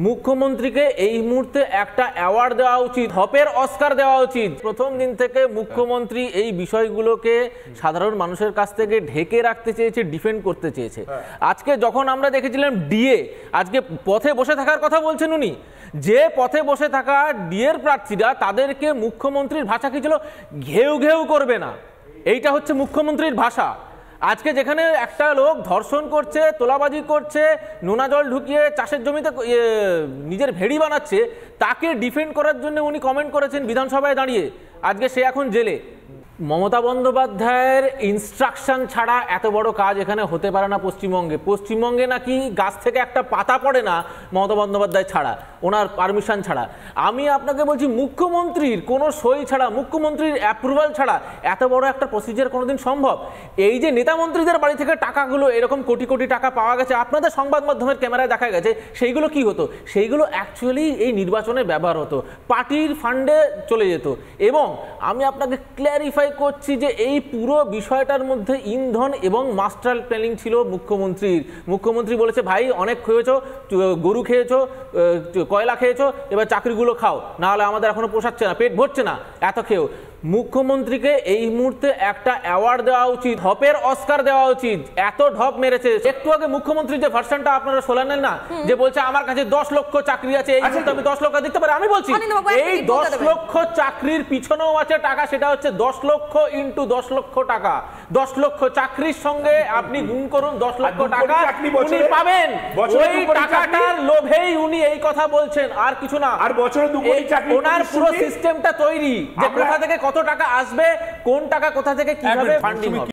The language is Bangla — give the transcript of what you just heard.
মুখ্যমন্ত্রীকে এই মুহূর্তে একটা অ্যাওয়ার্ড দেওয়া উচিত, হপের অস্কার দেওয়া উচিত। প্রথম দিন থেকে মুখ্যমন্ত্রী এই বিষয়গুলোকে সাধারণ মানুষের কাছ থেকে ঢেকে রাখতে চেয়েছে, ডিফেন্ড করতে চেয়েছে। আজকে যখন আমরা দেখেছিলাম ডিএ, আজকে পথে বসে থাকার কথা বলছেন উনি, যে পথে বসে থাকা ডিএর প্রার্থীরা তাদেরকে মুখ্যমন্ত্রীর ভাষা কি ছিল, ঘেউ ঘেউ করবে না, এইটা হচ্ছে মুখ্যমন্ত্রীর ভাষা। আজকে যেখানে একটা লোক ধর্ষণ করছে, তোলাবাজি করছে, নোনা জল ঢুকিয়ে চাষের জমিতে নিজের ভেড়ি বানাচ্ছে, তাকে ডিফেন্ড করার জন্য উনি কমেন্ট করেছেন বিধানসভায় দাঁড়িয়ে। আজকে সে এখন জেলে। মমতা বন্দ্যোপাধ্যায়ের ইনস্ট্রাকশন ছাড়া এত বড় কাজ এখানে হতে পারে না পশ্চিমবঙ্গে। পশ্চিমবঙ্গে নাকি গাছ থেকে একটা পাতা পড়ে না মমতা বন্দ্যোপাধ্যায় ছাড়া, ওনার পারমিশন ছাড়া। আমি আপনাকে বলছি, মুখ্যমন্ত্রীর কোনো সই ছাড়া, মুখ্যমন্ত্রীর অ্যাপ্রুভাল ছাড়া এত বড় একটা প্রসিজার কোনোদিন সম্ভব? এই যে নেতা মন্ত্রীদের বাড়ি থেকে টাকাগুলো, এরকম কোটি কোটি টাকা পাওয়া গেছে, আপনাদের সংবাদ মাধ্যমের ক্যামেরায় দেখা গেছে, সেইগুলো কি হতো? সেইগুলো অ্যাকচুয়ালি এই নির্বাচনে ব্যবহার হতো, পার্টির ফান্ডে চলে যেত। এবং আমি আপনাকে ক্ল্যারিফাই করছি যে এই পুরো বিষয়টার মধ্যে ইন্ধন এবং মাস্টার প্ল্যানিং ছিল মুখ্যমন্ত্রীর। মুখ্যমন্ত্রী বলেছে, ভাই অনেক খেয়েছো, গরু খেয়েছো, কয়লা খেয়েছো, এবার চাকরিগুলো খাও, না হলে আমাদের এখনো পোষাচ্ছে না, পেট ভরছে না, এত খেয়েও। মুখ্যমন্ত্রীকে এই মুহূর্তে একটা অ্যাওয়ার্ড দেওয়া উচিত, হপের অস্কার দেওয়া উচিত। এত ঢপ মেরেছে। একটু আগে মুখ্যমন্ত্রীর যে ভার্সনটা আপনারা শোনালেন না, যে বলছে আমার কাছে 10 লক্ষ চাকরি আছে, এই মুহূর্তে আমি 10 লক্ষ দিতে পারি। আমি বলছি এই 10 লক্ষ চাকরির পিছনেও আছে টাকা, সেটা হচ্ছে 10 লক্ষ ইন্টু 10 লক্ষ টাকা। 10 লক্ষ চাকরির সঙ্গে আপনি গুণ করুন, 10 লক্ষ টাকা উনি পাবেন। ওই টাকাটার লোভেই উনি এই কথা বলছেন, আর কিছু না। আর বছরে 2 কোটি চাকরি, ওনার পুরো সিস্টেমটা তৈরি, যে কোথা থেকে কত টাকা আসবে, কোন টাকা কোথা থেকে কিভাবে ফান্ডিং হবে।